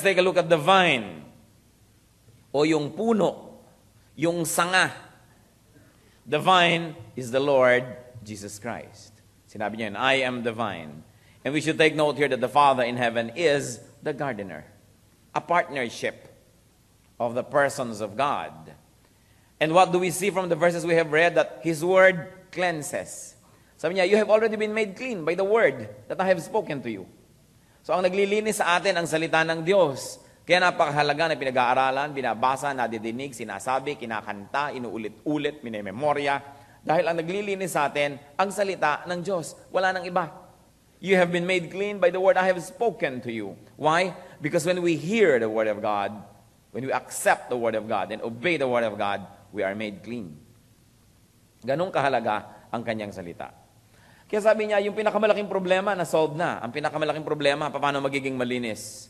take a look at the vine. O yung puno, yung sanga. The vine is the Lord Jesus Christ. Sinabi niya, I am the vine. And we should take note here that the Father in heaven is the gardener. A partnership of the persons of God. And what do we see from the verses we have read? That His Word cleanses. Sabi niya, you have already been made clean by the Word that I have spoken to you. So ang naglilinis sa atin ang salita ng Diyos. Kaya napakahalaga na pinag-aaralan, binabasa, nadidinig, sinasabi, kinakanta, inuulit-ulit, minememorya. Dahil ang naglilinis sa atin, ang salita ng Diyos. Wala nang iba. You have been made clean by the word I have spoken to you. Why? Because when we hear the word of God, when we accept the word of God and obey the word of God, we are made clean. Ganong kahalaga ang kanyang salita. Kaya sabi niya, yung pinakamalaking problema, na-solve na. Ang pinakamalaking problema, paano magiging malinis?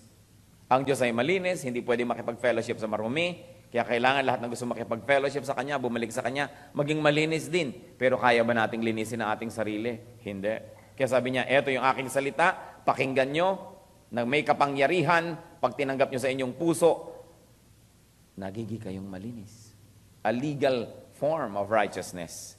Ang Diyos ay malinis, hindi pwede makipag-fellowship sa marumi. Kaya kailangan lahat ng gusto makipag-fellowship sa Kanya, bumalik sa Kanya, maging malinis din. Pero kaya ba nating linisin ang ating sarili? Hindi. Kaya sabi niya, eto yung aking salita, pakinggan nyo, na may kapangyarihan, pag tinanggap nyo sa inyong puso, nagiging kayong malinis. A legal form of righteousness.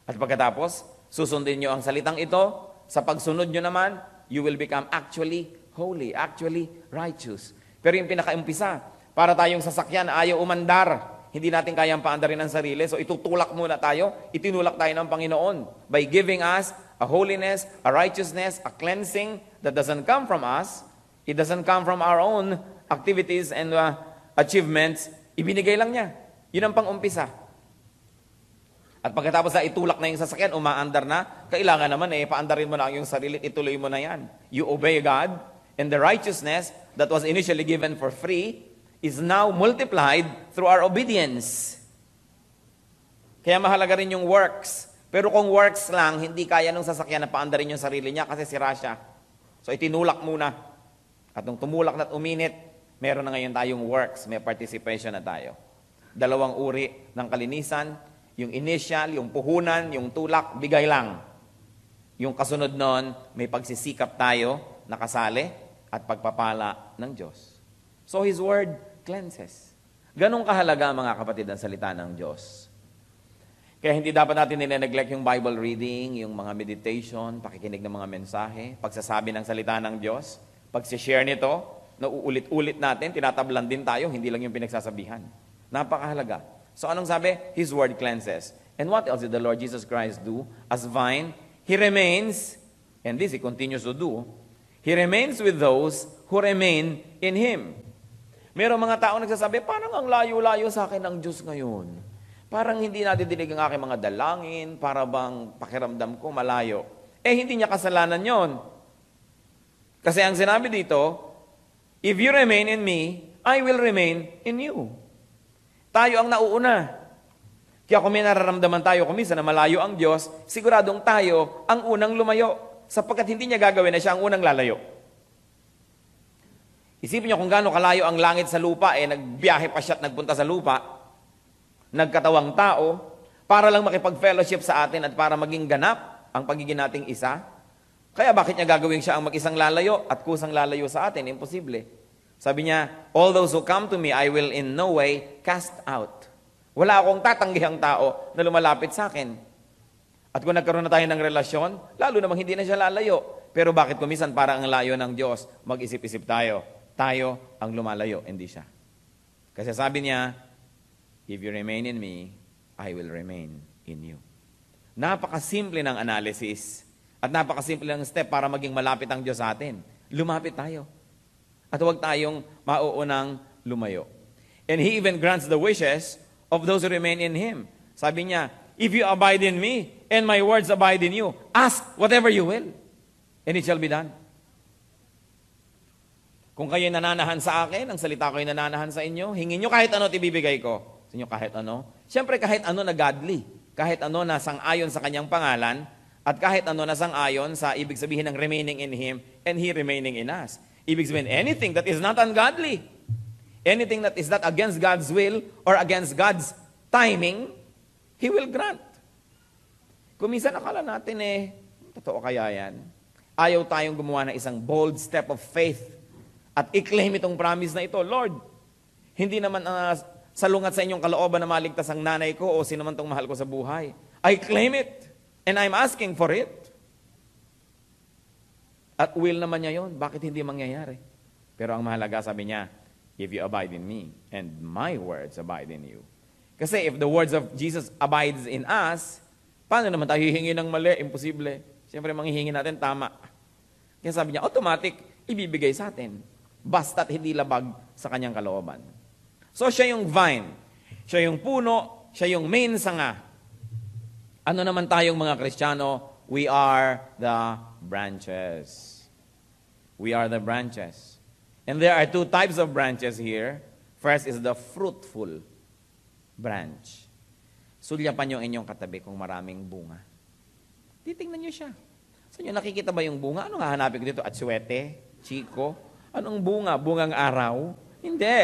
At pagkatapos, susundin nyo ang salitang ito, sa pagsunod nyo naman, you will become actually holy, actually righteous. Pero yung pinakaumpisa, para tayong sasakyan na ayaw umandar, hindi natin kayang paandarin ang sarili, so itutulak muna tayo, itinulak tayo ng Panginoon by giving us a holiness, a righteousness, a cleansing that doesn't come from us, it doesn't come from our own activities and achievements, ibinigay lang niya. Yun ang pang-umpisa. At pagkatapos na itulak na yung sasakyan, umaandar na, kailangan naman paandarin mo na yung sarili, ituloy mo na yan. You obey God, and the righteousness that was initially given for free is now multiplied through our obedience. Kaya mahalaga rin yung works. Pero kung works lang, hindi kaya nung sasakyan na paandarin yung sarili niya kasi sira siya. So itinulak muna. At nung tumulak na at uminit, meron na ngayon tayong works, may participation na tayo. Dalawang uri ng kalinisan, yung initial, yung puhunan, yung tulak, bigay lang. Yung kasunod nun, may pagsisikap tayo, nakasali, at pagpapala ng Diyos. So His Word cleanses. Ganong kahalaga mga kapatid ang salita ng Diyos. Kaya hindi dapat natin nire-neglect yung Bible reading, yung mga meditation, pakikinig ng mga mensahe, pagsasabi ng salita ng Diyos, pag-share nito, nauulit-ulit natin, tinatablan din tayo, hindi lang yung pinagsasabihan. Napakahalaga. So anong sabi? His Word cleanses. And what else did the Lord Jesus Christ do? As vine, He remains, and this He continues to do, He remains with those who remain in Him. Merong mga tao nagsasabi, parang ang layo-layo sa akin ng Diyos ngayon. Parang hindi nadidinig ang aking mga dalangin, para bang pakiramdam ko malayo. Hindi niya kasalanan yon. Kasi ang sinabi dito, if you remain in me, I will remain in you. Tayo ang nauuna. Kaya kung may nararamdaman tayo kumisa na malayo ang Diyos, siguradong tayo ang unang lumayo. Sapagkat hindi niya gagawin na siya ang unang lalayo. Isipin niyo kung gaano kalayo ang langit sa lupa, nagbiyahe pa siya at nagpunta sa lupa, nagkatawang tao, para lang makipag-fellowship sa atin at para maging ganap ang pagiging nating isa. Kaya bakit niya gagawin siya ang mag-isang lalayo at kusang lalayo sa atin? Imposible. Sabi niya, all those who come to me, I will in no way cast out. Wala akong tatanggihang tao na lumalapit sa akin. At kung nagkaroon na tayo ng relasyon, lalo namang hindi na siya lalayo. Pero bakit kumisan parang ang layo ng Diyos? Mag-isip-isip tayo. Tayo ang lumalayo, hindi siya. Kasi sabi niya, if you remain in me, I will remain in you. Napakasimple ng analysis at napakasimple ng step para maging malapit ang Diyos sa atin. Lumapit tayo. At huwag tayong mauunang lumayo. And He even grants the wishes of those who remain in Him. Sabi niya, if you abide in me, and my words abide in you, ask whatever you will, and it shall be done. Kung kayo'y nananahan sa akin, ang salita ko'y nananahan sa inyo, hingin nyo kahit ano at ibibigay ko. Sa inyo kahit ano. Siyempre kahit ano na godly, kahit ano na sang-ayon sa kanyang pangalan, at kahit ano na sang-ayon sa ibig sabihin ng remaining in Him, and He remaining in us. Ibig sabihin, anything that is not ungodly, anything that is not against God's will, or against God's timing, He will grant. Kung minsan akala natin totoo kaya yan? Ayaw tayong gumawa ng isang bold step of faith At i-claim itong promise na ito, Lord, hindi naman salungat sa inyong kalooban na maligtas ang nanay ko o sino man tong mahal ko sa buhay. I claim it, and I'm asking for it. At will naman niya yun, bakit hindi mangyayari? Pero ang mahalaga, sabi niya, if you abide in me, and my words abide in you. Kasi if the words of Jesus abides in us, paano naman tayo hihingi ng mali? Imposible. Siyempre, manghihingi natin tama. Kaya sabi niya, automatic, ibibigay sa atin. Basta't hindi labag sa kanyang kalooban. So, siya yung vine. Siya yung puno. Siya yung main sanga. Ano naman tayong mga Kristiyano? We are the branches. We are the branches. And there are two types of branches here. First is the fruitful branch. Sulyapan niyo inyong katabi kung maraming bunga. Titingnan niyo siya. Saan niyo nakikita ba yung bunga? Ano nga hanapin ko dito? Atsuete? Chico? Anong bunga? Bungang araw? Hindi.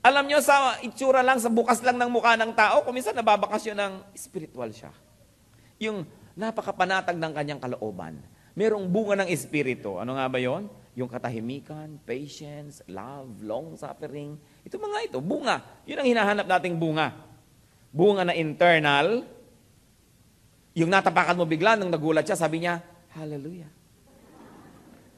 Alam niyo, sa itsura lang, sa bukas lang ng mukha ng tao, kung minsan nababakasyon ng spiritual siya. Yung napakapanatag ng kanyang kalooban. Merong bunga ng espiritu. Ano nga ba yon? Yung katahimikan, patience, love, long suffering. Ito mga ito, bunga. Yun ang hinahanap nating bunga. Bunga na internal. Yung natapakan mo bigla nung nagulat siya, sabi niya, hallelujah.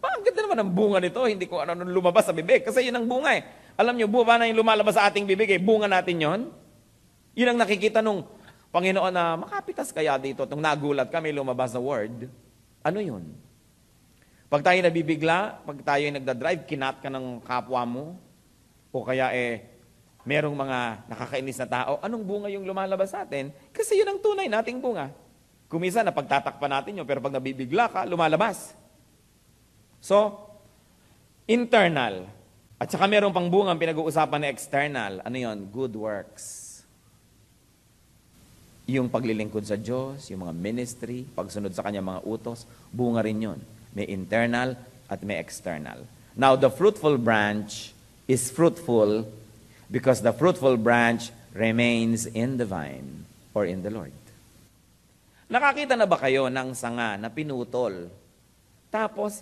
Ang ganda naman ang bunga nito, hindi ko ano lumabas sa bibig. Kasi yun ang bunga eh. Alam niyo, buwa na yung lumalabas sa ating bibig eh, bunga natin yon. Yun ang nakikita nung Panginoon na makapitas kaya dito, nung nagulat kami, lumabas na word. Ano yun? Pag tayo nabibigla, pag tayo nagdadrive, kinat ka ng kapwa mo, o kaya merong mga nakakainis na tao, anong bunga yung lumalabas sa atin? Kasi yun ang tunay nating bunga. Kumisa, napagtatakpan natin yun, pero pag nabibigla ka, lumalabas. So, internal. At saka meron pang bunga ang pinag-uusapan na external. Ano yon? Good works. Yung paglilingkod sa Diyos, yung mga ministry, pagsunod sa kanya mga utos, bunga rin yun. May internal at may external. Now, the fruitful branch is fruitful because the fruitful branch remains in the vine or in the Lord. Nakakita na ba kayo ng sanga na pinutol? Tapos,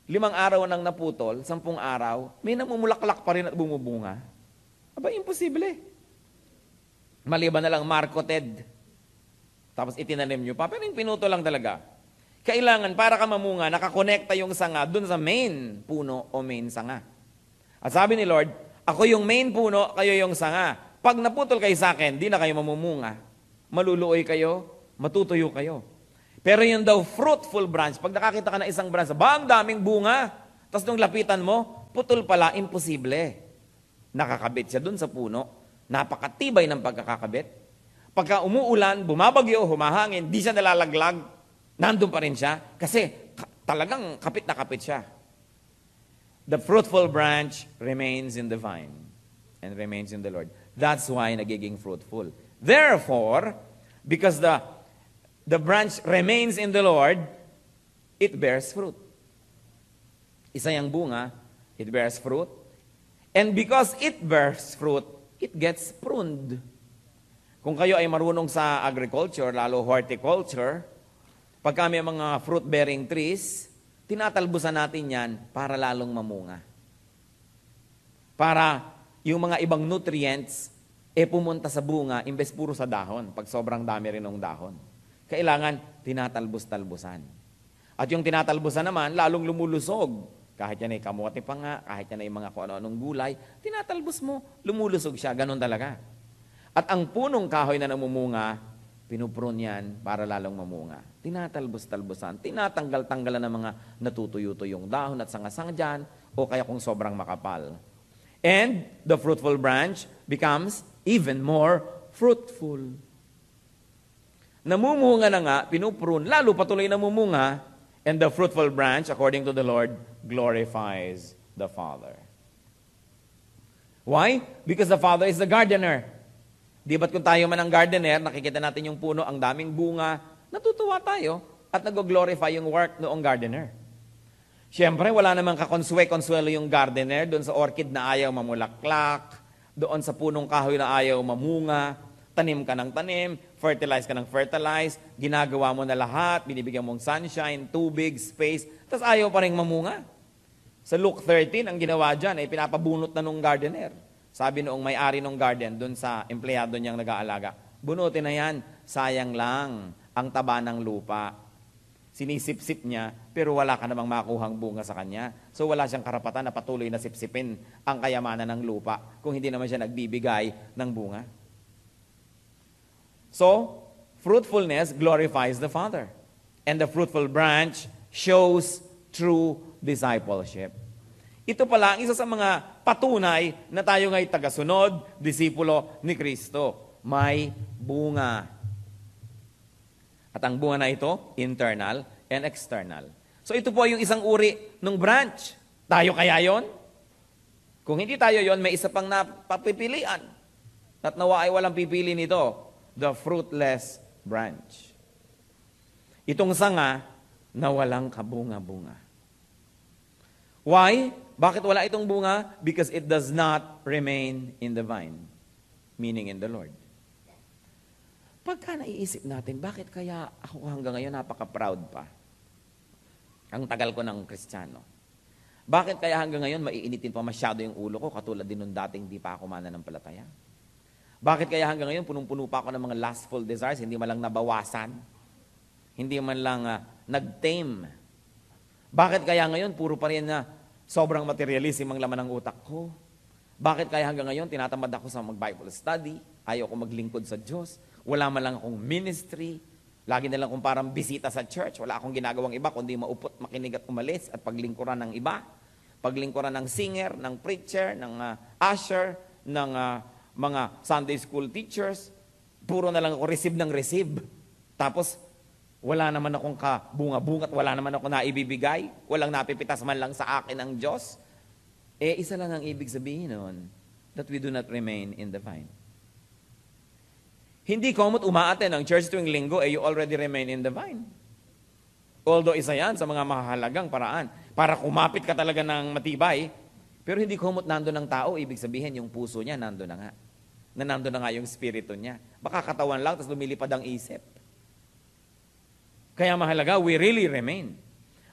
5 araw nang naputol, 10 araw, may namumulaklak pa rin at bumubunga. Aba, imposible. Maliban na lang marketed. Tapos itinanim nyo pa, pero yung pinutol lang talaga. Kailangan, para ka mamunga, nakakonekta yung sanga dun sa main puno o main sanga. At sabi ni Lord, ako yung main puno, kayo yung sanga. Pag naputol kayo sa akin, di na kayo mamumunga. Maluluoy kayo, matutuyo kayo. Pero yung daw fruitful branch, pag nakakita ka na isang branch, ang daming bunga, tapos nung lapitan mo, putol pala, imposible. Nakakabit siya dun sa puno, napakatibay ng pagkakakabit. Pagka umuulan, bumabagyo, humahangin, di siya nalalaglag, nandun pa rin siya, kasi talagang kapit na kapit siya. The fruitful branch remains in the vine and remains in the Lord. That's why nagiging fruitful. Therefore, because the branch remains in the Lord, it bears fruit. Isa yung bunga, it bears fruit. And because it bears fruit, it gets pruned. Kung kayo ay marunong sa agriculture, lalo horticulture, pagka may mga fruit-bearing trees, tinatalbusan natin yan para lalong mamunga. Para yung mga ibang nutrients, pumunta sa bunga, imbes puro sa dahon, pag sobrang dami rin ng dahon. Kailangan tinatalbus-talbusan. At yung tinatalbusan naman, lalong lumulusog. Kahit yan ay kamote pa nga, kahit yan ay mga kung ano-anong gulay, tinatalbus mo, lumulusog siya, ganun talaga. At ang punong kahoy na namumunga, pinuprun yan para lalong mamunga. Tinatalbus-talbusan, tinatanggal-tanggalan ng mga natutuyo-tuyong dahon at sanga-sanga dyan, o kaya kung sobrang makapal. And the fruitful branch becomes even more fruitful. Namumunga na nga, pinuprun, lalo patuloy namumunga, and the fruitful branch, according to the Lord, glorifies the Father. Why? Because the Father is the gardener. Di ba't kung tayo man ang gardener, nakikita natin yung puno, ang daming bunga, natutuwa tayo at nag-glorify yung work noong gardener. Siyempre, wala namang kakonswe-konsuelo yung gardener doon sa orchid na ayaw mamulaklak, doon sa punong kahoy na ayaw mamunga, tanim ka ng tanim, fertilize ka ng fertilize, ginagawa mo na lahat, binibigyan mong sunshine, tubig, space, tapos ayaw pa rin mamunga. Sa Luke 13, ang ginawa dyan ay pinapabunot na nung gardener. Sabi noong may-ari nung garden, dun sa empleyado niyang nag-aalaga, bunutin na yan, sayang lang ang taba ng lupa. Sinisip-sip niya, pero wala ka namang makuhang bunga sa kanya. So wala siyang karapatan na patuloy na sipsipin ang kayamanan ng lupa kung hindi naman siya nagbibigay ng bunga. So, fruitfulness glorifies the Father. And the fruitful branch shows true discipleship. Ito pala ang isa sa mga patunay na tayo nga'y tagasunod, disipulo ni Kristo. May bunga. At ang bunga na ito, internal and external. So ito po yung isang uri ng branch. Tayo kaya yon? Kung hindi tayo yon, may isa pang napapipilian. At nawa ay walang pipili nito, the fruitless branch. Itong sanga na walang kabunga-bunga. Why? Bakit wala itong bunga? Because it does not remain in the vine, meaning in the Lord. Pagka naiisip natin, bakit kaya ako hanggang ngayon napaka-proud pa? Ang tagal ko ng Kristiyano. Bakit kaya hanggang ngayon maiinitin pa masyado yung ulo ko katulad din nung dating di pa ako mananampalataya? Bakit kaya hanggang ngayon punong-puno pa ako ng mga lustful desires, hindi man lang nabawasan? Hindi man lang nag-tame? Bakit kaya ngayon puro pa rin na sobrang materialism ang laman ng utak ko? Bakit kaya hanggang ngayon tinatamad ako sa mag-Bible study? Ayaw ko maglingkod sa Diyos? Wala man lang akong ministry? Lagi na lang akong parang bisita sa church? Wala akong ginagawang iba kundi maupot, makinig at umalis at paglingkuran ng iba? Paglingkuran ng singer, ng preacher, ng usher, ng mga Sunday school teachers? Puro na lang ako receive ng receive. Tapos wala naman akong kabunga-bunga at wala naman ako naibibigay. Walang napipitas man lang sa akin ang Diyos. Isa lang ang ibig sabihin nun, that we do not remain in the vine. Hindi komot umaaten ang church tuwing linggo, you already remain in the vine. Although isa yan sa mga mahalagang paraan para kumapit ka talaga ng matibay, pero hindi komot nando ng tao, ibig sabihin yung puso niya nando na nga. Nando na nga yung spirito niya. Baka katawan lang, tapos lumilipad ang isip. Kaya mahalaga, we really remain.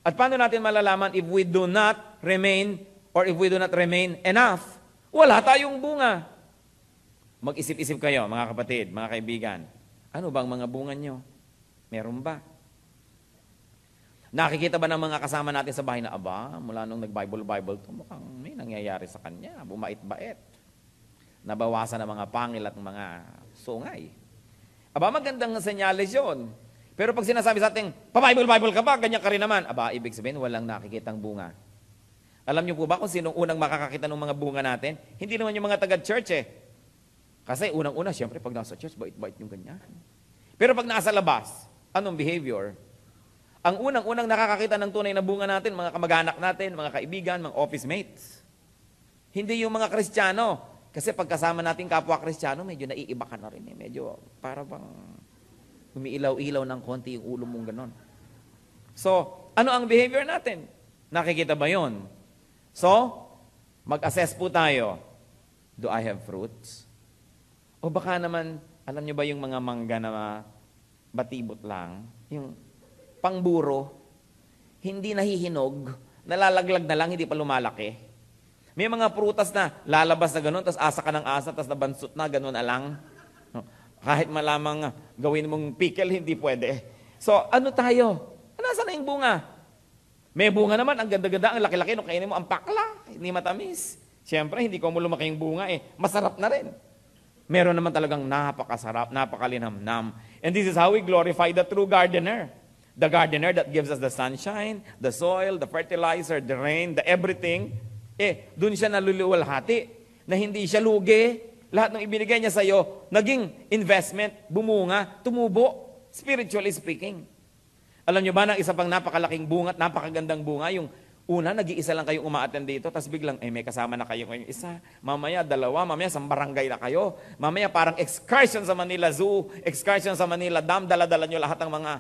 At paano natin malalaman if we do not remain or if we do not remain enough? Wala tayong bunga. Mag-isip-isip kayo, mga kapatid, mga kaibigan. Ano bang mga bunga nyo? Meron ba? Nakikita ba ng mga kasama natin sa bahay na, mula nung nag-Bible to, mukhang may nangyayari sa kanya, bumait-bait. Nabawasan ng mga pangil at mga sungay. Magandang senyales yun. Pero pag sinasabi sa ating, pa-Bible ka ba? Ganyan ka rin naman. Ibig sabihin, walang nakikitang bunga. Alam niyo po ba kung sinong unang makakakita ng mga bunga natin? Hindi naman yung mga taga-church Kasi unang-una, siyempre, pag nasa church, bait-bait yung ganyan. Pero pag nasa labas, anong behavior? Ang unang-unang nakakakita ng tunay na bunga natin, mga kamag-anak natin, mga kaibigan, mga office mates. Hindi yung mga Kristiyano. Kasi pagkasama natin kapwa Kristiyano, medyo naiiba ka na rin. Medyo para bang umiilaw-ilaw ng konti yung ulo mong ganon. So, ano ang behavior natin? Nakikita ba yon? So, mag-assess po tayo. Do I have fruits? O baka naman, alam nyo ba yung mga mangga na batibot lang? Yung pangburo, hindi nahihinog, nalalaglag na lang, hindi pa lumalaki. May mga prutas na lalabas na gano'n, tapos asa ka ng asa, tapos nabansot na, gano'n na lang. Kahit malamang gawin mong pickle, hindi pwede. So, ano tayo? Nasaan na yung bunga? May bunga naman, ang ganda-ganda, ang laki-laki, nung kainin mo, ang pakla, hindi matamis. Siyempre, hindi ko mo lumaki yung bunga masarap na rin. Meron naman talagang napakasarap, napakalinamnam. And this is how we glorify the true gardener. The gardener that gives us the sunshine, the soil, the fertilizer, the rain, the everything. Dun siya naluluwalhati, na hindi siya lugi. Lahat ng ibinigay niya sa'yo, naging investment, bumunga, tumubo, spiritually speaking. Alam niyo ba na isa pang napakalaking bunga at napakagandang bunga, yung una, nag-iisa lang kayong umaattend dito, tapos biglang, may kasama na kayo ngayong isa, mamaya dalawa, mamaya isang barangay na kayo, mamaya parang excursion sa Manila Zoo, excursion sa Manila Dam, dala-dala niyo lahat ng mga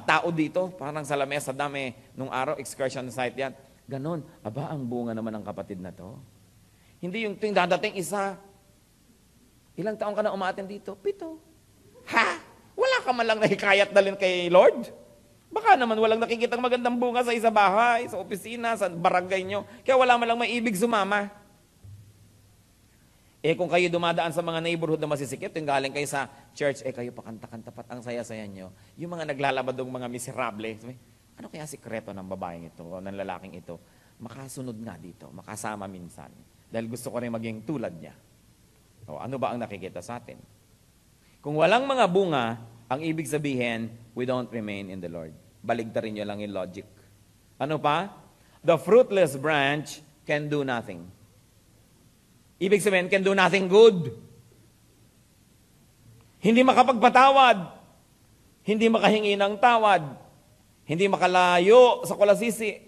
tao dito, parang sa Lamesa Dam nung araw, excursion site yan. Ganon, ang bunga naman ng kapatid na to. Hindi yung dadating isa, ilang taon ka na umaattend dito? 7. Ha? Wala ka man lang nahikayat dalhin kay Lord? Baka naman walang nakikitang magandang bunga sa isa bahay, sa opisina, sa barangay nyo. Kaya wala man lang maibig sumama. Kung kayo dumadaan sa mga neighborhood na masisikip, yung galing kayo sa church, kayo pakanta-kanta pat ang saya-saya nyo. Yung mga naglalabadong mga miserable, ano kaya sikreto ng babaeng ito o ng lalaking ito? Makasunod nga dito, makasama minsan. Dahil gusto ko rin maging tulad niya. O, ano ba ang nakikita sa atin? Kung walang mga bunga, ang ibig sabihin, we don't remain in the Lord. Baligtarin nyo lang yung logic. Ano pa? The fruitless branch can do nothing. Ibig sabihin, can do nothing good. Hindi makapagpatawad. Hindi makahingi ng tawad. Hindi makalayo sa kulasisi.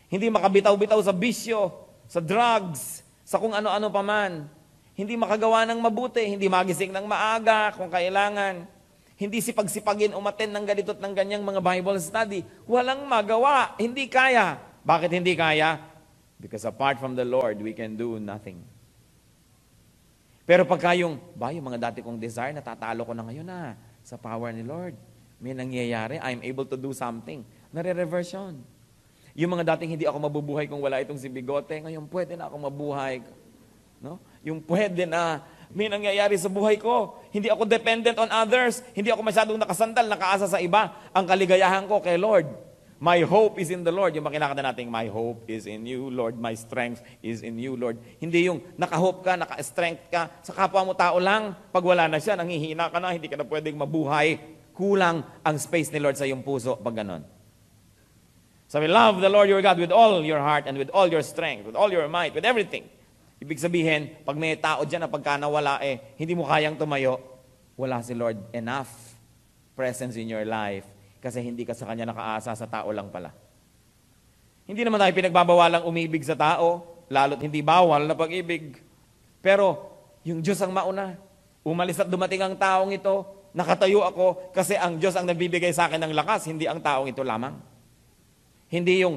Hindi makabitaw-bitaw sa bisyo, sa drugs, sa kung ano-ano pa man. Hindi makagawa ng mabuti. Hindi magising ng maaga kung kailangan. Hindi sipag-sipagin umaten ng ganito at ng ganyang mga Bible study. Walang magawa. Hindi kaya. Bakit hindi kaya? Because apart from the Lord, we can do nothing. Pero pagka yung mga dati kong desire, natatalo ko na ngayon sa power ni Lord. May nangyayari, I'm able to do something. Nare-reverse yun. Yung mga dating hindi ako mabubuhay kung wala itong si Bigote, ngayon pwede na ako mabuhay. No? Yung pwede na, may nangyayari sa buhay ko. Hindi ako dependent on others. Hindi ako masyadong nakasandal, nakaasa sa iba. Ang kaligayahan ko kay Lord. My hope is in the Lord. Yung makinakata natin, my hope is in you, Lord. My strength is in you, Lord. Hindi yung naka-hope ka, naka-strength ka. Sa kapwa mo tao lang, pag wala na siya, nanghihina ka na, hindi ka na pwedeng mabuhay. Kulang ang space ni Lord sa iyong puso pag ganon. Sabi, love the Lord your God with all your heart and with all your strength, with all your might, with everything. Ibig sabihin, pag may tao dyan na pagka nawala hindi mo kayang tumayo, wala si Lord enough presence in your life kasi hindi ka sa Kanya nakaasa, sa tao lang pala. Hindi naman tayo pinagbabawalang umibig sa tao, lalo't hindi bawal na pag-ibig. Pero, yung Diyos ang mauna. Umalis at dumating ang taong ito, nakatayo ako kasi ang Diyos ang nagbibigay sa akin ng lakas, hindi ang taong ito lamang. Hindi yung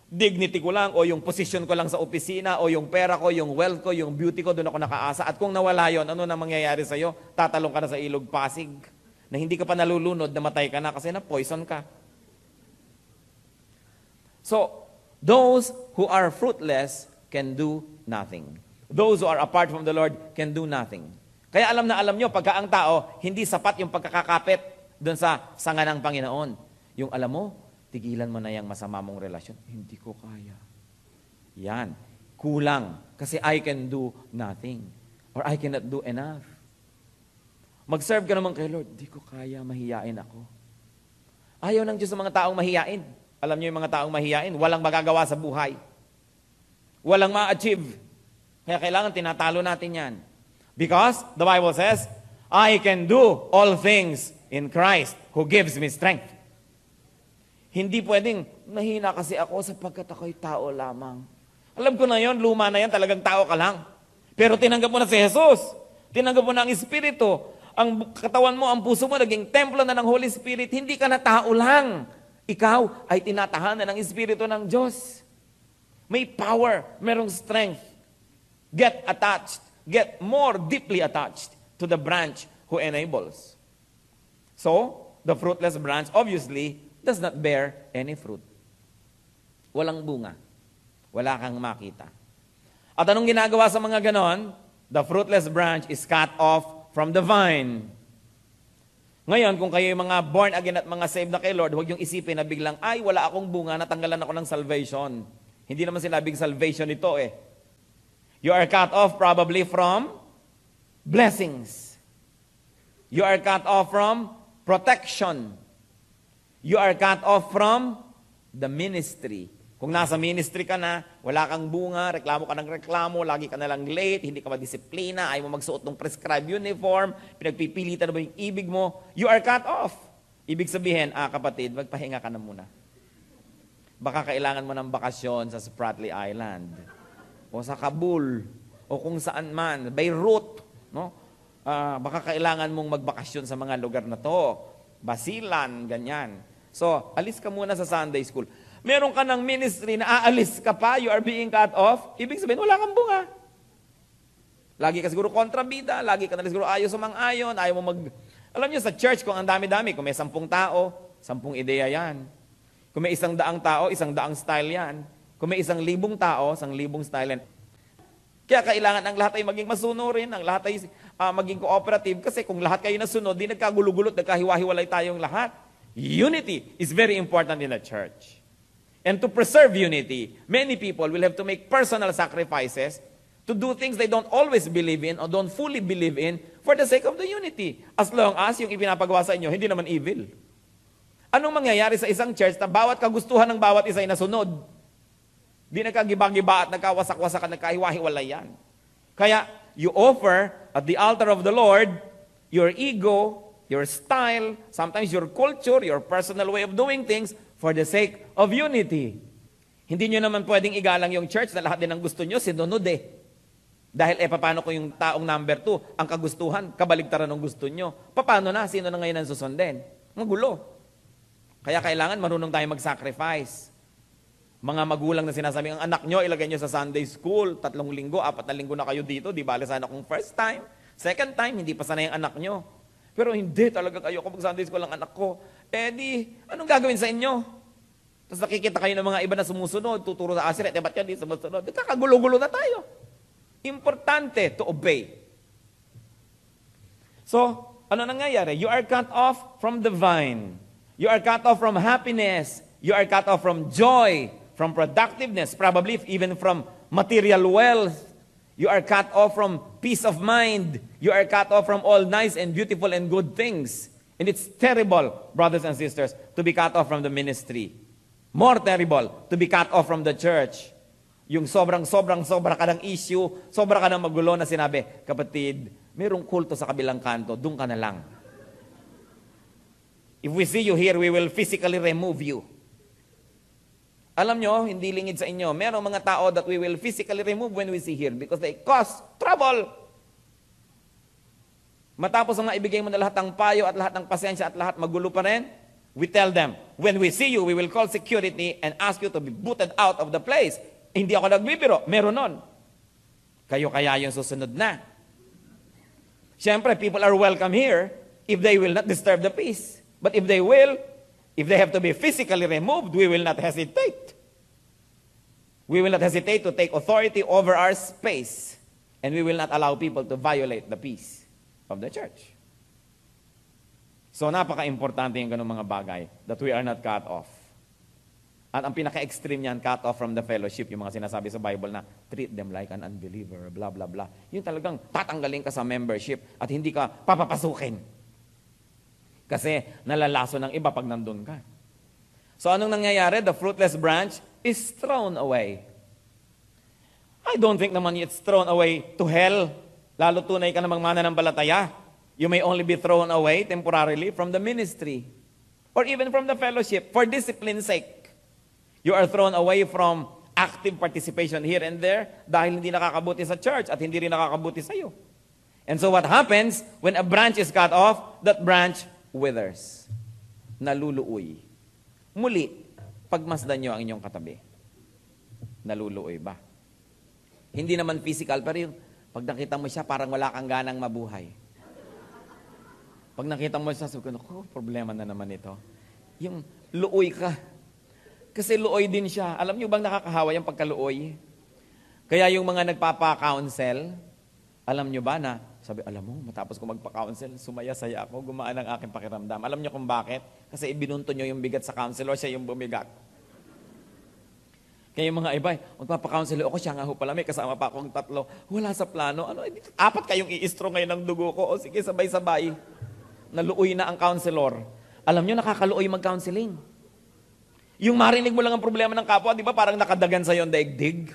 dignity ko lang o yung position ko lang sa opisina o yung pera ko, yung wealth ko, yung beauty ko, doon ako nakaasa. At kung nawala yon, ano na mangyayari sa'yo? Tatalong ka na sa ilog Pasig na hindi ka pa nalulunod, namatay ka na kasi na-poison ka. So, those who are fruitless can do nothing. Those who are apart from the Lord can do nothing. Kaya alam na alam nyo, pagka ang tao, hindi sapat yung pagkakakapit doon sa sanga ng Panginoon. Yung alam mo, tigilan mo na yung masama mong relasyon. Hindi ko kaya. Yan. Kulang. Kasi I can do nothing. Or I cannot do enough. Mag-serve ka naman kay Lord. Hindi ko kaya, mahiyain ako. Ayaw ng Diyos sa mga taong mahiyain. Alam niyo yung mga taong mahiyain, walang magagawa sa buhay. Walang ma-achieve. Kaya kailangan tinatalo natin yan. Because the Bible says, I can do all things in Christ who gives me strength. Hindi pwedeng, mahina kasi ako sapagkat ako'y tao lamang. Alam ko na yon, luma na yan, talagang tao ka lang. Pero tinanggap mo na si Jesus. Tinanggap mo na ang Espiritu. Ang katawan mo, ang puso mo, naging templo na ng Holy Spirit. Hindi ka na tao lang. Ikaw ay tinatahanan ng Espiritu ng Diyos. May power, merong strength. Get attached. Get more deeply attached to the branch who enables. So, the fruitless branch, obviously, does not bear any fruit. Walang bunga. Wala kang makita. At anong ginagawa sa mga ganon? The fruitless branch is cut off from the vine. Ngayon, kung kayo yung mga born again at mga saved na kay Lord, huwag yung isipin na biglang, ay, wala akong bunga, natanggalan ako ng salvation. Hindi naman sinabing salvation ito You are cut off probably from blessings. You are cut off from protection. You are cut off from the ministry. Kung nasa ministry ka na, wala kang bunga, reklamo ka ng reklamo, lagi ka na lang late, hindi ka madisiplina, ayaw mo magsuot ng prescribed uniform, pinagpipilitan mo yung ibig mo, you are cut off. Ibig sabihin, kapatid, magpahinga ka na muna. Baka kailangan mo ng bakasyon sa Spratly Island, o sa Kabul, o kung saan man, Beirut, no? Baka kailangan mong magbakasyon sa mga lugar na to, Basilan, ganyan. So, alis ka muna sa Sunday school. Meron ka ng ministry na aalis ka pa, you are being cut off, ibig sabihin, wala kang bunga. Lagi ka siguro kontrabida, lagi ka na siguro ayaw sumang-ayon, ayaw mo Alam niyo sa church, kung ang dami-dami, kung may 10 tao, 10 ideya yan. Kung may 100 tao, 100 style yan. Kung may 1,000 tao, 1,000 style yan. Kaya kailangan ang lahat ay maging masunurin, ang lahat ay maging cooperative. Kasi kung lahat kayo nasunod, di nagkagulugulot, nagkahiwa-hiwalay tayong lahat. Unity is very important in the church. And to preserve unity, many people will have to make personal sacrifices to do things they don't always believe in or don't fully believe in for the sake of the unity. As long as yung ipinapagawa sa inyo, hindi naman evil. Anong mangyayari sa isang church na bawat kagustuhan ng bawat isa ay nasunod? Di nagkagiba-giba at nagkawasak-wasak at nagkahiwa-hiwalay yan. Kaya, you offer at the altar of the Lord your ego, your style, sometimes your culture, your personal way of doing things for the sake of unity. Hindi nyo naman pwedeng igalang yung church na lahat din ang gusto nyo, sinunod eh. Dahil paano ko yung taong number 2, ang kagustuhan, kabaligtaran ng gusto nyo. Paano na? Sino na ngayon ang susundin? Magulo. Kaya kailangan marunong tayo mag-sacrifice. Mga magulang na sinasabi, ang anak nyo, ilagay nyo sa Sunday school, 3 linggo, 4 na linggo na kayo dito, di bale sana kung first time, second time, hindi pa sana yung anak nyo. Pero hindi talaga kayo, kung mag-Sunday school ang anak ko, anong gagawin sa inyo? Tapos nakikita kayo ng mga iba na sumusunod, tuturo sa asiret, ba't yan di sumusunod? Kakagulo-gulo na tayo. Importante to obey. So, ano nangyayari? You are cut off from the vine. You are cut off from happiness. You are cut off from joy, from productiveness, probably even from material wealth. You are cut off from peace of mind. You are cut off from all nice and beautiful and good things. And it's terrible, brothers and sisters, to be cut off from the ministry. More terrible, to be cut off from the church. Yung sobra ka ng issue, sobra ka ng magulo na sinabi, kapatid, mayroong kulto sa kabilang kanto, doon ka na lang. If we see you here, we will physically remove you. Alam nyo, hindi lingid sa inyo, merong mga tao that we will physically remove when we see here because they cause trouble. Matapos ang naibigay mo na lahat ng payo at lahat ng pasensya at lahat magulo pa rin, we tell them, when we see you, we will call security and ask you to be booted out of the place. Hindi ako nagbibiro, meron nun. Kayo kaya yung susunod na. Siyempre, people are welcome here if they will not disturb the peace. But if they will, if they have to be physically removed, we will not hesitate. We will not hesitate to take authority over our space. And we will not allow people to violate the peace of the church. So napaka-importante yung ganung mga bagay that we are not cut off. At ang pinaka-extreme niyan, cut off from the fellowship, yung mga sinasabi sa Bible na treat them like an unbeliever, blah, blah, blah. Yung talagang tatanggalin ka sa membership at hindi ka papapasukin. Kasi nalalaso ng iba pag nandun ka. So anong nangyayari? The fruitless branch is thrown away. I don't think naman it's thrown away to hell. Lalo tunay ka namang mananampalataya. You may only be thrown away temporarily from the ministry. Or even from the fellowship for discipline's sake. You are thrown away from active participation here and there dahil hindi nakakabuti sa church at hindi rin nakakabuti sa iyo. And so what happens when a branch is cut off? That branch withers. Naluluoy. Muli, pagmasdan nyo ang inyong katabi. Naluluoy ba? Hindi naman physical, pero yung pag nakita mo siya, parang wala kang ganang mabuhay. Pag nakita mo siya, sabi ko, problema na naman ito. Yung luoy ka. Kasi luoy din siya. Alam nyo bang nakakahawa yung pagkaluoy? Kaya yung mga nagpapa-counsel, alam nyo ba na, sabi, alam mo, matapos ko magpa-counsel, sumaya-saya ako, gumaan ang aking pakiramdam. Alam nyo kung bakit? Kasi ibinunto nyo yung bigat sa counselor, siya yung bumigat. Kaya yung mga iba, magpapa-counsel ako, siya nga ho pala, may kasama pa akong 3. Wala sa plano. 4 kayong i-istro ngayon ng dugo ko. O sige, sabay-sabay. Naluoy na ang counselor. Alam nyo, nakakaluoy mag-counseling. Yung marinig mo lang ang problema ng kapwa, di ba parang nakadagan sa'yo ang daigdig?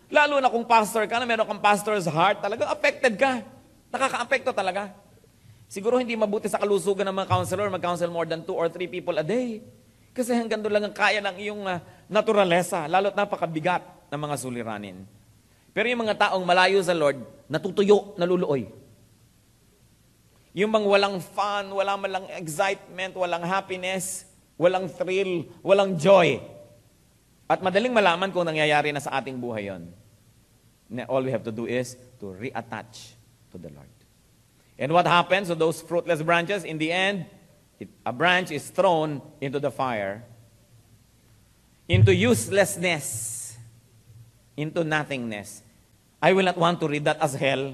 Lalo na kung pastor ka, na meron kang pastor's heart, talagang affected ka. Nakaka-apekto talaga. Siguro hindi mabuti sa kalusugan ng mga counselor, mag-counsel more than 2 or 3 people a day. Kasi hanggang doon lang ang kaya ng iyong naturalesa, lalo't napakabigat ng mga suliranin. Pero yung mga taong malayo sa Lord, natutuyo, naluluoy. Yung bang walang fun, walang malang excitement, walang happiness, walang thrill, walang joy. At madaling malaman kung nangyayari na sa ating buhay yon. All we have to do is to reattach to the Lord. And what happens to those fruitless branches? In the end, A branch is thrown into the fire, into uselessness, into nothingness. I will not want to read that as hell.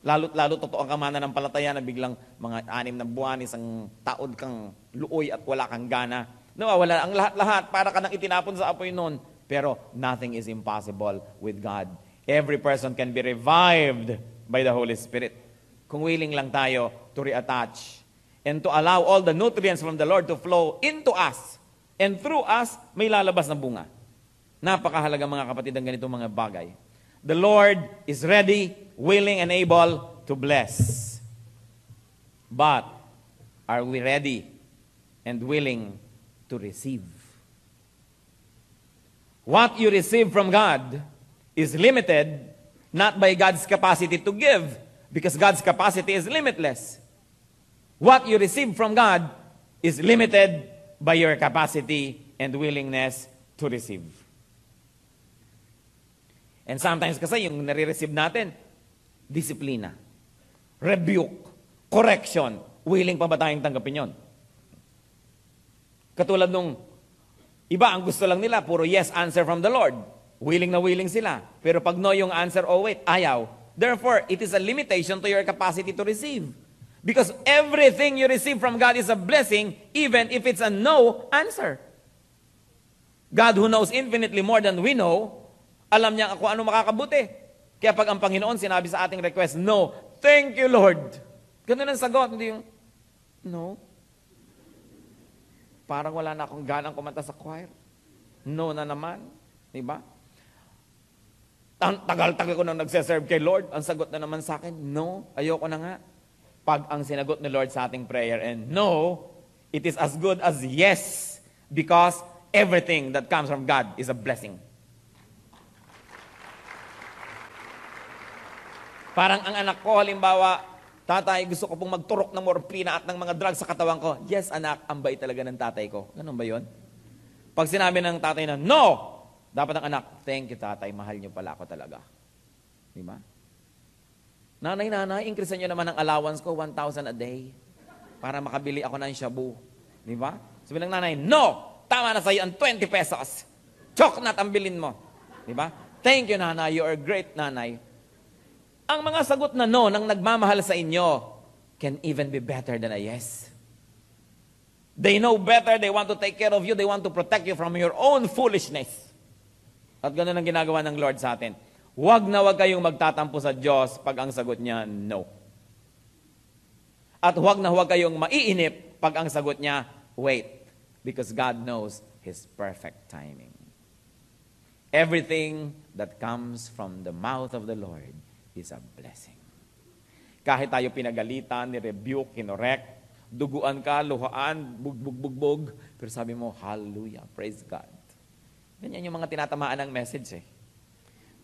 Lalo totoo ang kamana ng palataya na biglang mga 6 na buwan, isang taon kang luoy at wala kang gana. Nawawala ang lahat-lahat, para ka nang itinapon sa apoy noon. Pero nothing is impossible with God. Every person can be revived by the Holy Spirit. Kung willing lang tayo to reattach and to allow all the nutrients from the Lord to flow into us and through us, may lalabas na bunga. Napakahalaga mga kapatid ang ganitong mga bagay. The Lord is ready, willing, and able to bless. But are we ready and willing to receive? What you receive from God is limited not by God's capacity to give, because God's capacity is limitless. What you receive from God is limited by your capacity and willingness to receive. And sometimes kasi yung nare-receive natin, disiplina, rebuke, correction. Willing pa ba tayong tanggapin yun? Katulad nung iba, ang gusto lang nila, puro yes answer from the Lord. Willing na willing sila. Pero pag no yung answer, oh wait, ayaw. Therefore, it is a limitation to your capacity to receive. Because everything you receive from God is a blessing, even if it's a no answer. God who knows infinitely more than we know, alam niya kung ano makakabuti. Kaya pag ang Panginoon sinabi sa ating request, no, thank you Lord. Ganun ang sagot, hindi yung, no. Parang wala na akong ganang kumanta sa choir. No na naman. Diba? Tagal-tagal ko nang nagseserve kay Lord. Ang sagot na naman sa akin, no, ayoko na nga. Pag ang sinagot ni Lord sa ating prayer, and no, it is as good as yes, because everything that comes from God is a blessing. Parang ang anak ko, halimbawa, tatay, gusto ko pong magturok ng morphina at ng mga drugs sa katawan ko. Yes, anak, ang bait talaga ng tatay ko. Ganun ba yun? Pag sinabi ng tatay na, no! Dapat ang anak, thank you tatay, mahal niyo pala ako talaga. Di ba? Nanay, increasean niyo naman ang allowance ko, 1,000 a day. Para makabili ako ng shabu. Di ba? Sabi ng nanay, no! Tama na sa'yo ang 20 pesos. Choknat ang bilin mo. Di ba? Thank you nanay, you are great nanay. Ang mga sagot na no ng nagmamahal sa inyo can even be better than a yes. They know better, they want to take care of you, they want to protect you from your own foolishness. At ganun ang ginagawa ng Lord sa atin. Huwag na huwag kayong magtatampo sa Diyos pag ang sagot niya no. At huwag na huwag kayong maiinip pag ang sagot niya wait. Because God knows His perfect timing. Everything that comes from the mouth of the Lord is a blessing. Kahit tayo pinagalitan, ni-rebuke, kinorek, duguan ka, luhaan, bugbog, pero sabi mo, hallelujah, praise God. Ganyan yung mga tinatamaan ng message eh.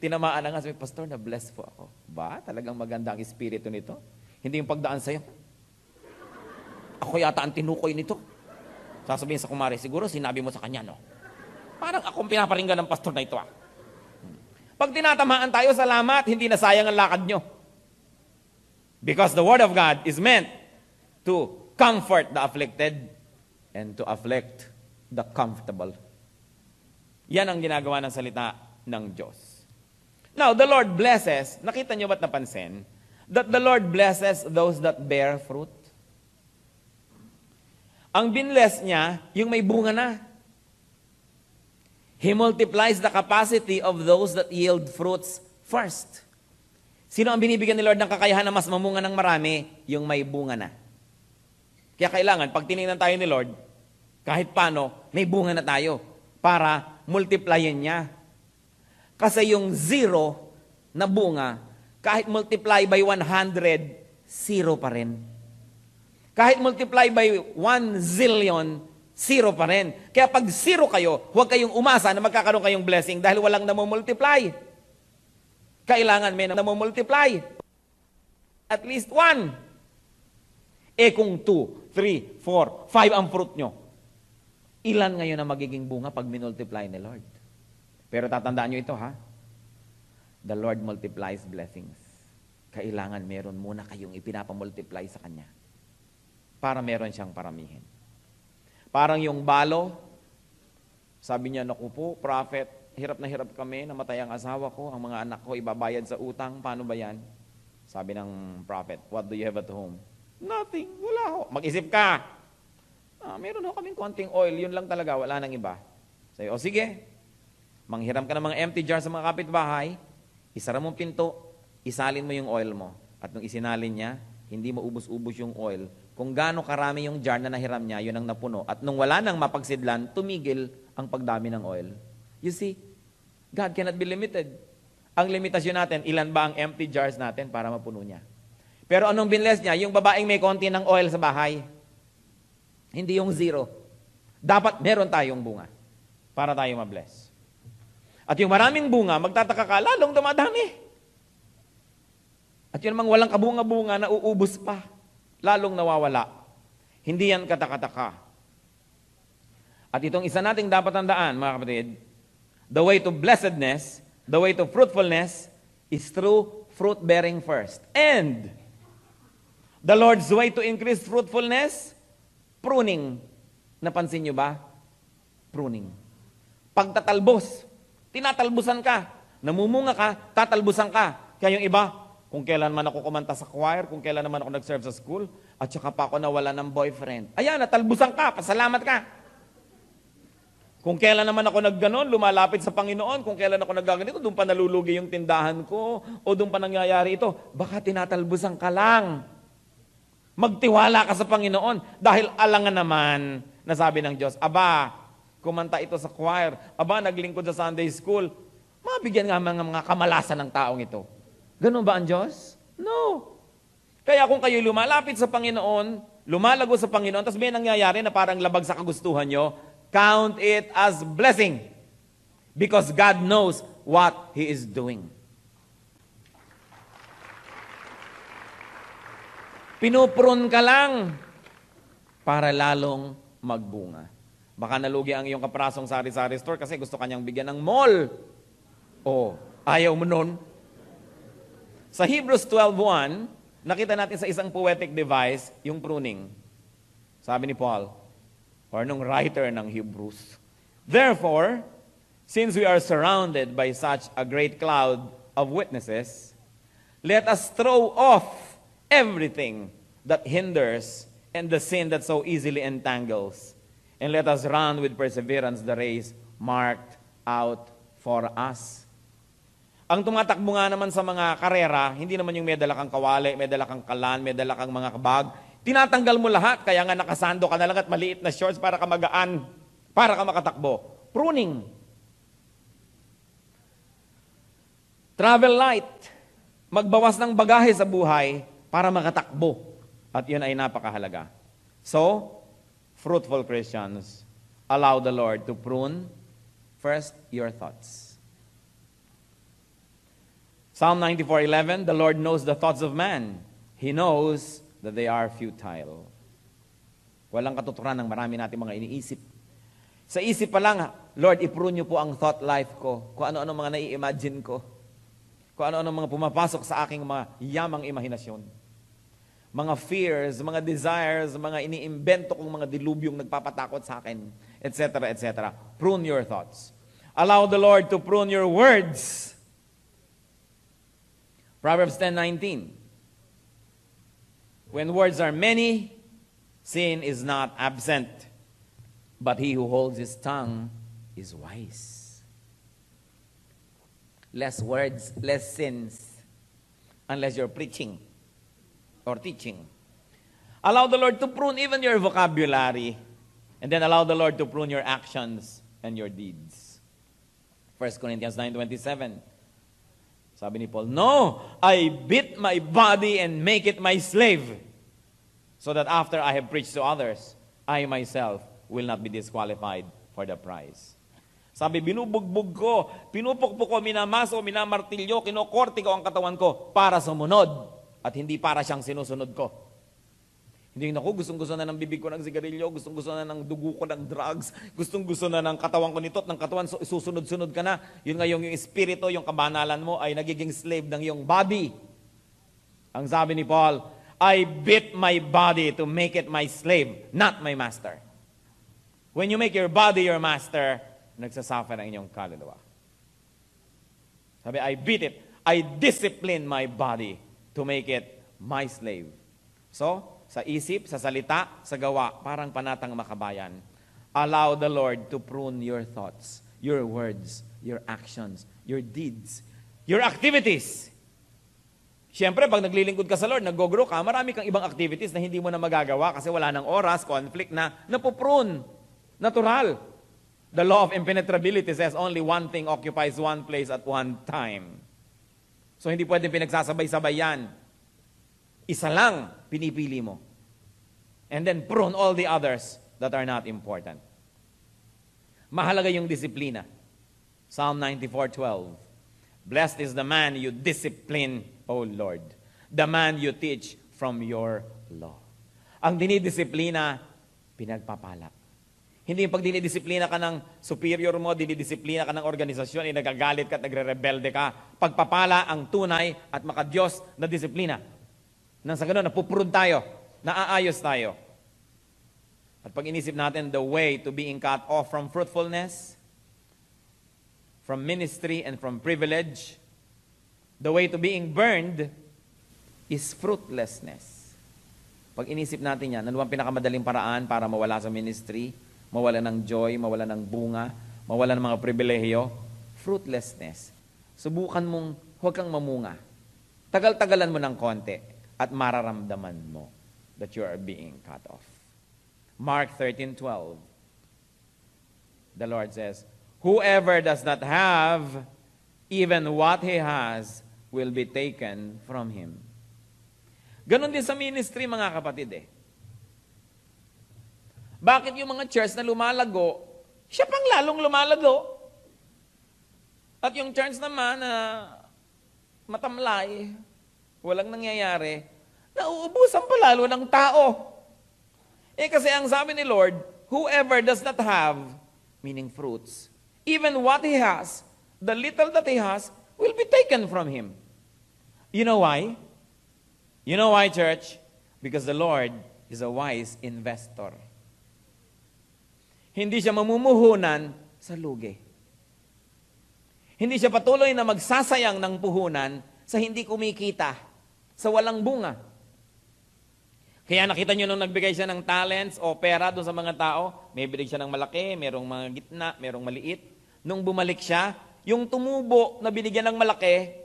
Tinamaan na nga, sabi, Pastor, na-bless po ako. Ba? Talagang maganda ang espiritu nito? Hindi yung pagdaan sa'yo. Ako yata ang tinukoy nito. Sasabihin sa kumari, siguro sinabi mo sa kanya, no? Parang akong pinaparinggan ng pastor na ito ah. Pag tinatamaan tayo, salamat, hindi na sayang ang lakad nyo. Because the Word of God is meant to comfort the afflicted and to afflict the comfortable. Yan ang ginagawa ng salita ng Diyos. Now, the Lord blesses, nakita nyo ba't napansin, that the Lord blesses those that bear fruit? Ang binless niya, yung may bunga na. He multiplies the capacity of those that yield fruits first. Sino ang binibigyan ni Lord ng kakayahan na mas mamunga ng marami? Yung may bunga na. Kaya kailangan, pag tinignan tayo ni Lord, kahit paano, may bunga na tayo para multiplyin niya. Kasi yung 0 na bunga, kahit multiply by 100, 0 pa rin. Kahit multiply by 1 zillion, 0 pa rin. Kaya pag 0 kayo, huwag kayong umasa na magkakaroon kayong blessing dahil walang namumultiply. Kailangan may namumultiply. At least 1. Eh kung 2, 3, 4, 5 ang fruit nyo, ilan ngayon ang magiging bunga pag minultiply ni Lord? Pero tatandaan nyo ito ha. The Lord multiplies blessings. Kailangan meron muna kayong ipinapamultiply sa Kanya. para meron siyang paramihin. Parang yung balo, sabi niya, naku po, prophet, hirap na hirap kami, namatay ang asawa ko, ang mga anak ko ibabayad sa utang, paano ba yan? Sabi ng prophet, what do you have at home? Nothing, wala ho. Mag-isip ka. Meron ho kaming konting oil, yun lang talaga, wala nang iba. Sabi, o sige, manghiram ka ng mga empty jar sa mga kapitbahay, isara mong pinto, isalin mo yung oil mo. At nung isinalin niya, hindi maubos-ubos yung oil. Kung gaano karami yung jar na nahiram niya, yun ang napuno. At nung wala nang mapagsidlan, tumigil ang pagdami ng oil. You see, God cannot be limited. Ang limitasyon natin, ilan ba ang empty jars natin para mapuno niya? Pero anong binless niya? Yung babaeng may konti ng oil sa bahay. Hindi yung zero. Dapat meron tayong bunga para tayo mabless. At yung maraming bunga, magtataka ka, lalong dumadami. At yun namang walang kabunga-bunga na uubos pa, lalong nawawala. Hindi yan katakataka. At itong isa nating dapat tandaan, mga kapatid, the way to blessedness, the way to fruitfulness, is through fruit-bearing first. And the Lord's way to increase fruitfulness, pruning. Napansin nyo ba? Pruning. Pagtatalbos, tinatalbusan ka. Namumunga ka, tatalbusan ka. Kaya yung iba, kung kailan man ako kumanta sa choir, kung kailan naman ako nag-serve sa school, at saka pa ako nawala ng boyfriend. Ayan, natalbusan ka, pasalamat ka. Kung kailan naman ako nagganon, lumalapit sa Panginoon, kung kailan ako naggaganito, doon pa nalulugi yung tindahan ko, o doon pa nangyayari ito, baka tinatalbusan ka lang. Magtiwala ka sa Panginoon, dahil alangan naman, na sabi ng Diyos, aba, kumanta ito sa choir, aba, naglingkod sa Sunday school, mabigyan nga mga kamalasan ng taong ito. Ganun ba ang Diyos? No. Kaya kung kayo lumalapit sa Panginoon, lumalago sa Panginoon, tapos may nangyayari na parang labag sa kagustuhan nyo, count it as blessing. Because God knows what He is doing. Pinuprun ka lang para lalong magbunga. Baka nalugi ang iyong kaprasong sari-sari store kasi gusto kanyang bigyan ng mall. O, ayaw mo nun? Sa Hebrews 12:1, nakita natin sa isang poetic device, yung pruning. Sabi ni Paul, or nung writer ng Hebrews, therefore, since we are surrounded by such a great cloud of witnesses, let us throw off everything that hinders and the sin that so easily entangles, and let us run with perseverance the race marked out for us. Ang tumatakbo nga naman sa mga karera, hindi naman yung may dala kang kawali, may dala kang kalan, may dala kang mga kabag. Tinatanggal mo lahat, kaya nga nakasando ka na lang at maliit na shorts para ka magaan, para ka makatakbo. Pruning. Travel light. Magbawas ng bagahe sa buhay para makatakbo. At yun ay napakahalaga. So, fruitful Christians, allow the Lord to prune first your thoughts. Psalm 94:11, the Lord knows the thoughts of man. He knows that they are futile. Walang katuturan ng marami natin mga iniisip. Sa isip pa lang, Lord, i-prune niyo po ang thought life ko. Kung ano-ano mga nai-imagine ko. Kung ano-ano mga pumapasok sa aking mga yamang imahinasyon. Mga fears, mga desires, mga iniimbento kong mga dilubyong nagpapatakot sa akin, etc., etc. Prune your thoughts. Allow the Lord to prune your words. Proverbs 10:19. When words are many, sin is not absent, but he who holds his tongue is wise. Less words, less sins, unless you're preaching or teaching. Allow the Lord to prune even your vocabulary, and then allow the Lord to prune your actions and your deeds. 1 Corinthians 9:27. Sabi ni Paul, no, I beat my body and make it my slave, so that after I have preached to others, I myself will not be disqualified for the prize. Sabi, binubugbog ko, pinupukpok ko, minamaso, minamartilyo, kinokorte ko ang katawan ko para sumunod at hindi para siyang sinusunod ko. Hindi naku, gustong-gusto na ng bibig ko ng sigarilyo, gustong-gusto na ng dugo ko ng drugs, gustong-gusto na ng katawan ko nito at ng katawan, susunod-sunod ka na. Yun nga yung espiritu, yung kabanalan mo ay nagiging slave ng iyong body. Ang sabi ni Paul, I beat my body to make it my slave, not my master. When you make your body your master, nagsasuffer ang inyong kaluluwa. Sabi, I beat it. I discipline my body to make it my slave. So, sa isip, sa salita, sa gawa, parang panatang makabayan. Allow the Lord to prune your thoughts, your words, your actions, your deeds, your activities. Siyempre, pag naglilingkod ka sa Lord, nag-go-grow ka, marami kang ibang activities na hindi mo na magagawa kasi wala ng oras, conflict na, napuprune. Natural. The law of impenetrability says only one thing occupies one place at one time. So, hindi pwedeng pinagsasabay-sabay yan. Isa lang, pinipili mo. And then, prune all the others that are not important. Mahalaga yung disiplina. Psalm 94:12. Blessed is the man you discipline, O Lord, the man you teach from your law. Ang dinidisiplina, pinagpapala. Hindi yung pag dinidisiplina ka ng superior mo, dinidisiplina ka ng organisasyon, nagagalit ka at nagre-rebelde ka. Pagpapala ang tunay at makadiyos na disiplina. Nang sa ganun, napupurod tayo, naaayos tayo. At pag inisip natin the way to being cut off from fruitfulness, from ministry and from privilege, the way to being burned is fruitlessness. Pag inisip natin yan, ano ang pinakamadaling paraan para mawala sa ministry, mawala ng joy, mawala ng bunga, mawala ng mga pribilehiyo? Fruitlessness. Subukan mong huwag kang mamunga. Tagal-tagalan mo ng konti at mararamdaman mo that you are being cut off. Mark 13:12. The Lord says, whoever does not have even what he has will be taken from him. Ganon din sa ministry, mga kapatid eh. Bakit yung mga church na lumalago, siya pang lalong lumalago? At yung church naman na matamlay, walang nangyayari, nauubusan pa lalo ng tao. Eh kasi ang sabi ni Lord, whoever does not have, meaning fruits, even what he has, the little that he has, will be taken from him. You know why? You know why, church? Because the Lord is a wise investor. Hindi siya mamumuhunan sa lugi. Hindi siya patuloy na magsasayang ng puhunan sa hindi kumikita, sa walang bunga. Kaya nakita nyo nung nagbigay siya ng talents o pera doon sa mga tao, may binig siya ng malaki, merong mga gitna, merong maliit. Nung bumalik siya, yung tumubo na binigyan ng malaki,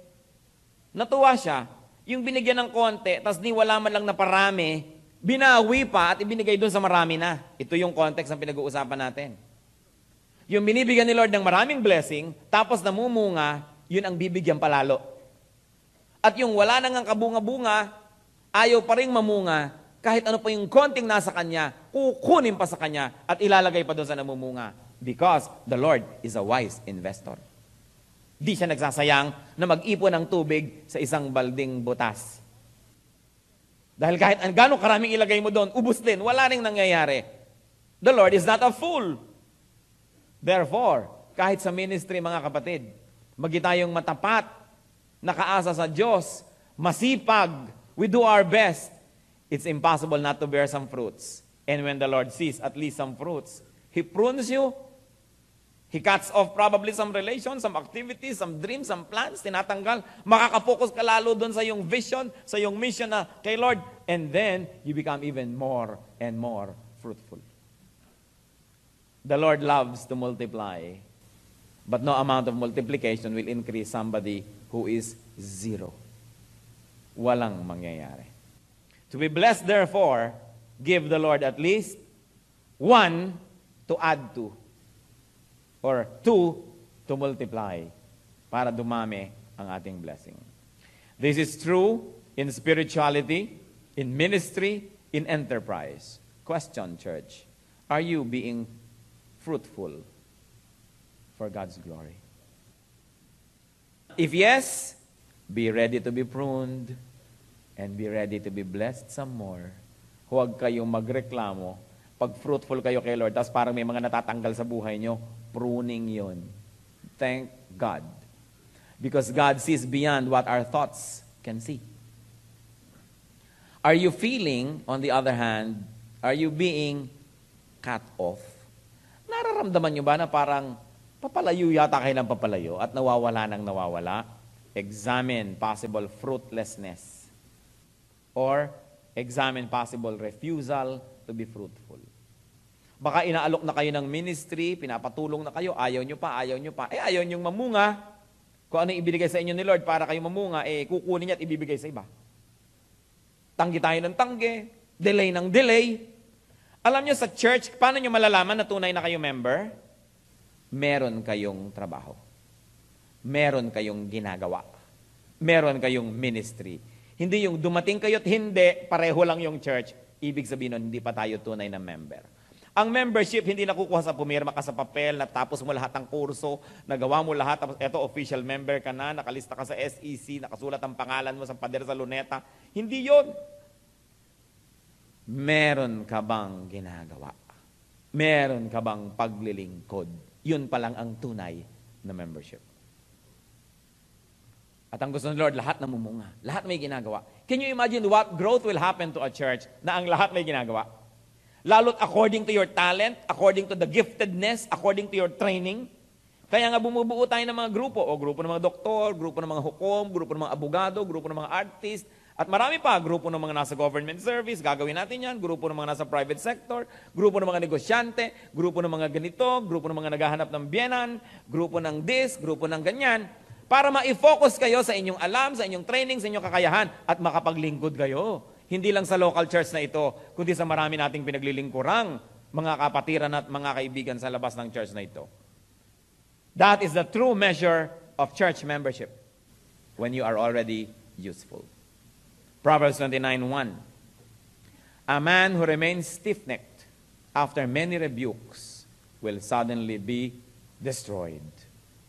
natuwa siya. Yung binigyan ng konti, tas di wala man lang na parami, binawi pa at ibinigay doon sa marami na. Ito yung context ng pinag-uusapan natin. Yung binibigyan ni Lord ng maraming blessing, tapos namumunga, yun ang bibigyan palalo. At yung wala nang kabunga-bunga, ayaw pa rin mamunga, kahit ano pa yung konting nasa kanya, kukunin pa sa kanya at ilalagay pa doon sa namumunga. Because the Lord is a wise investor. Di siya nagsasayang na mag-ipon ng tubig sa isang balding butas. Dahil kahit gano'ng karaming ilagay mo doon, ubus din, wala ring nangyayari. The Lord is not a fool. Therefore, kahit sa ministry, mga kapatid, magi tayong matapat, nakaasa sa Diyos, masipag, we do our best, it's impossible not to bear some fruits. And when the Lord sees at least some fruits, He prunes you. He cuts off probably some relations, some activities, some dreams, some plans, tinatanggal. Makakapokus ka lalo doon sa iyong vision, sa iyong mission na kay Lord. And then, you become even more and more fruitful. The Lord loves to multiply, but no amount of multiplication will increase somebody who is zero. Walang mangyayari. To be blessed, therefore, give the Lord at least one to add to, or two to multiply, para dumami ang ating blessing. This is true in spirituality, in ministry, in enterprise. Question, church, are you being fruitful for God's glory? If yes, be ready to be pruned and be ready to be blessed some more. Huwag kayong magreklamo. Pag fruitful kayo kay Lord, tapos parang may mga natatanggal sa buhay nyo, pruning yon. Thank God. Because God sees beyond what our thoughts can see. Are you feeling, on the other hand, are you being cut off? Nararamdaman nyo ba na parang papalayo yata kayo ng papalayo at nawawala ng nawawala? Examine possible fruitlessness or examine possible refusal to be fruitful. Baka inaalok na kayo ng ministry, pinapatulong na kayo, ayaw nyo pa. Ayaw nyong mamunga. Kung ano ibibigay sa inyo ni Lord para kayo mamunga, kukunin niya at ibibigay sa iba. Tanggi tayo ng tanggi, delay ng delay. Alam nyo sa church, paano nyo malalaman na tunay na kayo member? Meron kayong trabaho. Meron kayong ginagawa. Meron kayong ministry. Hindi yung dumating kayo't hindi, pareho lang yung church. Ibig sabihin nun, hindi pa tayo tunay na member. Ang membership, hindi nakukuha sa pumirma ka sa papel, natapos mo lahat ng kurso, nagawa mo lahat, tapos eto, official member ka na, nakalista ka sa SEC, nakasulat ang pangalan mo sa pader sa luneta. Hindi yon. Meron ka bang ginagawa? Meron ka bang paglilingkod? Yun pa lang ang tunay na membership. At ang gusto ng Lord, lahat namumunga. Lahat may ginagawa. Can you imagine what growth will happen to a church na ang lahat may ginagawa? Lalo't according to your talent, according to the giftedness, according to your training. Kaya nga bumubuo tayo ng mga grupo. O grupo ng mga doktor, grupo ng mga hukom, grupo ng mga abogado, grupo ng mga artist, at marami pa, grupo ng mga nasa government service, gagawin natin yan, grupo ng mga nasa private sector, grupo ng mga negosyante, grupo ng mga ganito, grupo ng mga naghahanap ng biyenan, grupo ng this, grupo ng ganyan, para ma-focus kayo sa inyong alam, sa inyong training, sa inyong kakayahan, at makapaglingkod kayo. Hindi lang sa local church na ito, kundi sa marami nating pinaglilingkurang mga kapatiran at mga kaibigan sa labas ng church na ito. That is the true measure of church membership when you are already useful. Proverbs 29:1. A man who remains stiff-necked after many rebukes will suddenly be destroyed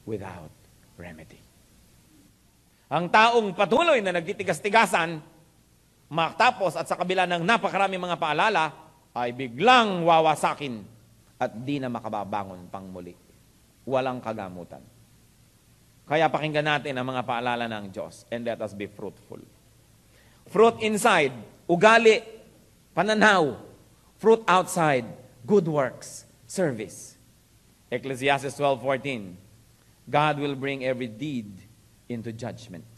without remedy. Ang taong patuloy na nagtitigas-tigasan, matapos at sa kabila ng napakaraming mga paalala, ay biglang wawasakin at di na makababangon pang muli. Walang kagamutan. Kaya pakinggan natin ang mga paalala ng Diyos and let us be fruitful. Fruit inside, ugali, pananaw. Fruit outside, good works, service. Ecclesiastes 12:14. God will bring every deed into judgment.